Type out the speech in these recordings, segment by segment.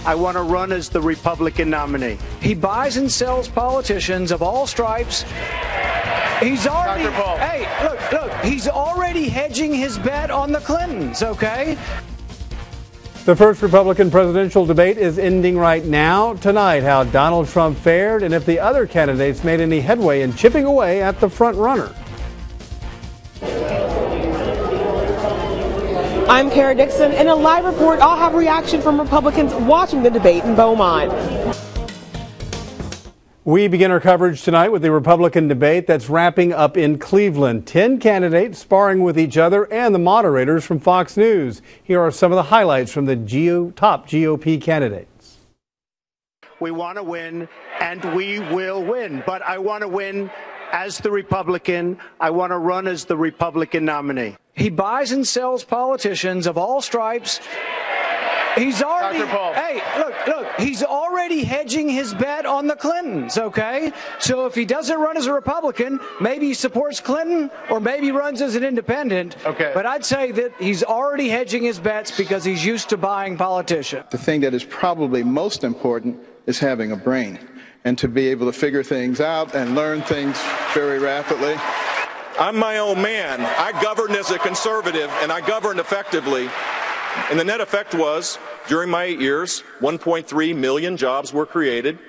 I want to run as the Republican nominee. He buys and sells politicians of all stripes. He's already, look, he's already hedging his bet on the Clintons, okay? The first Republican presidential debate is ending right now. Tonight, how Donald Trump fared and if the other candidates made any headway in chipping away at the front runner. I'm Kara Dixon. In a live report, I'll have reaction from Republicans watching the debate in Beaumont. We begin our coverage tonight with the Republican debate that's wrapping up in Cleveland. 10 candidates sparring with each other and the moderators from Fox News. Here are some of the highlights from the top GOP candidates. We want to win, and we will win. But I want to win as the Republican. I want to run as the Republican nominee. He buys and sells politicians of all stripes. He's already, look, he's already hedging his bet on the Clintons, okay? So if he doesn't run as a Republican, maybe he supports Clinton or maybe runs as an independent. Okay. But I'd say that he's already hedging his bets because he's used to buying politicians. The thing that is probably most important is having a brain and to be able to figure things out and learn things very rapidly. I'm my own man. I govern as a conservative, and I govern effectively. And the net effect was, during my 8 years, 1.3 million jobs were created.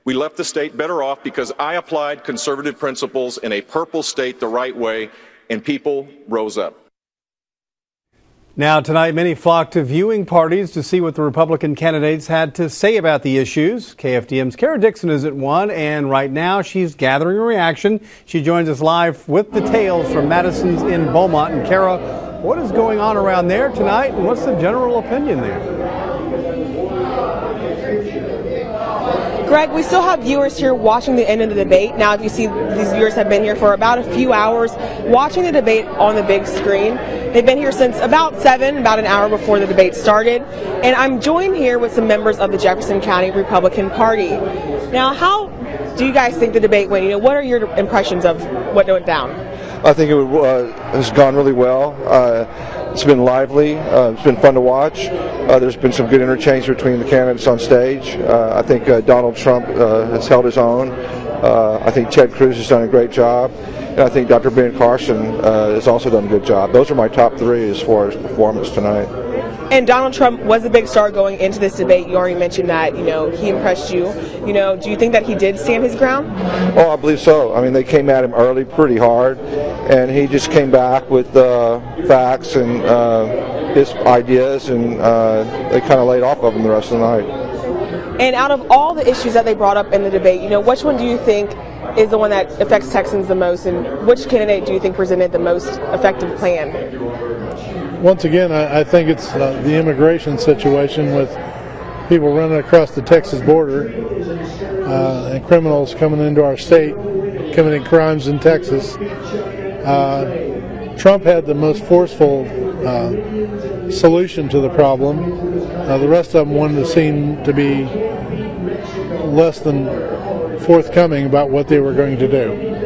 We left the state better off because I applied conservative principles in a purple state the right way, and people rose up. Now tonight, many flocked to viewing parties to see what the Republican candidates had to say about the issues. KFDM's Kara Dixon is at one, and right now she's gathering a reaction. She joins us live with details from Madison's in Beaumont. And Kara, what is going on around there tonight, and what's the general opinion there? Greg, we still have viewers here watching the end of the debate. Now, if you see, these viewers have been here for about a few hours watching the debate on the big screen. They've been here since about an hour before the debate started. And I'm joined here with some members of the Jefferson County Republican Party. Now, how do you guys think the debate went? You know, what are your impressions of what went down? I think it has gone really well. It's been lively. It's been fun to watch. There's been some good interchange between the candidates on stage. I think Donald Trump has held his own. I think Ted Cruz has done a great job. And I think Dr. Ben Carson has also done a good job. Those are my top three as far as performance tonight. And Donald Trump was a big star going into this debate. You already mentioned that, you know, he impressed you. You know, do you think that he did stand his ground? Oh, I believe so. I mean, they came at him early pretty hard, and he just came back with facts and his ideas, and they kind of laid off of him the rest of the night. And out of all the issues that they brought up in the debate, you know, which one do you think is the one that affects Texans the most, and which candidate do you think presented the most effective plan? Once again, I think it's the immigration situation with people running across the Texas border and criminals coming into our state, committing crimes in Texas. Trump had the most forceful solution to the problem. The rest of them wanted to seem to be less than forthcoming about what they were going to do.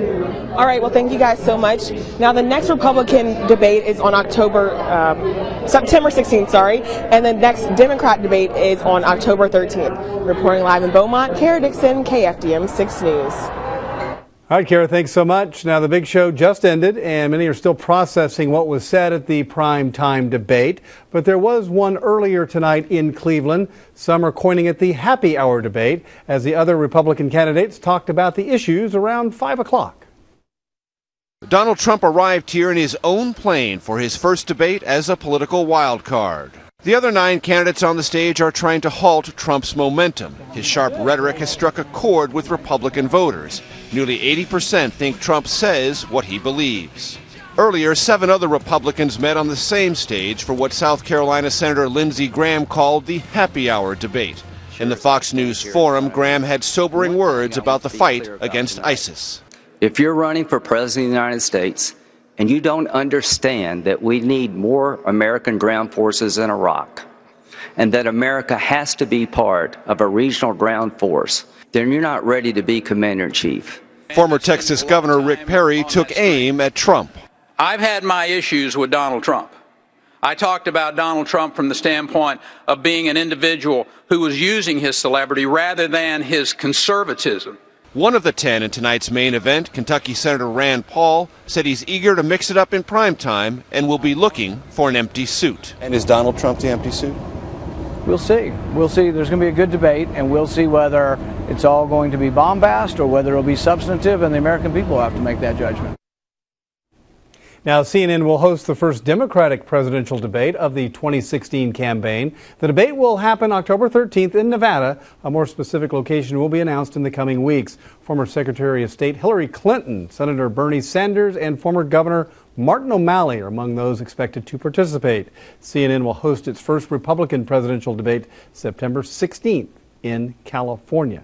All right, well, thank you guys so much. Now, the next Republican debate is on September 16th, and the next Democrat debate is on October 13th. Reporting live in Beaumont, Kara Dixon, KFDM 6 News. All right, Kara, thanks so much. Now, the big show just ended, and many are still processing what was said at the prime time debate. But there was one earlier tonight in Cleveland. Some are coining it the happy hour debate, as the other Republican candidates talked about the issues around 5 o'clock. Donald Trump arrived here in his own plane for his first debate as a political wild card. The other 9 candidates on the stage are trying to halt Trump's momentum. His sharp rhetoric has struck a chord with Republican voters. Nearly 80% think Trump says what he believes. Earlier, 7 other Republicans met on the same stage for what South Carolina Senator Lindsey Graham called the happy hour debate. In the Fox News forum, Graham had sobering words about the fight against ISIS. If you're running for President of the United States and you don't understand that we need more American ground forces in Iraq and that America has to be part of a regional ground force, then you're not ready to be commander-in-chief. Former Texas Governor Rick Perry took aim at Trump. I've had my issues with Donald Trump. I talked about Donald Trump from the standpoint of being an individual who was using his celebrity rather than his conservatism. One of the 10 in tonight's main event, Kentucky Senator Rand Paul, said he's eager to mix it up in prime time and will be looking for an empty suit. And is Donald Trump the empty suit? We'll see. We'll see. There's going to be a good debate, and we'll see whether it's all going to be bombast or whether it'll be substantive, and the American people have to make that judgment. Now, CNN will host the first Democratic presidential debate of the 2016 campaign. The debate will happen October 13th in Nevada. A more specific location will be announced in the coming weeks. Former Secretary of State Hillary Clinton, Senator Bernie Sanders, and former Governor Martin O'Malley are among those expected to participate. CNN will host its first Republican presidential debate September 16th in California.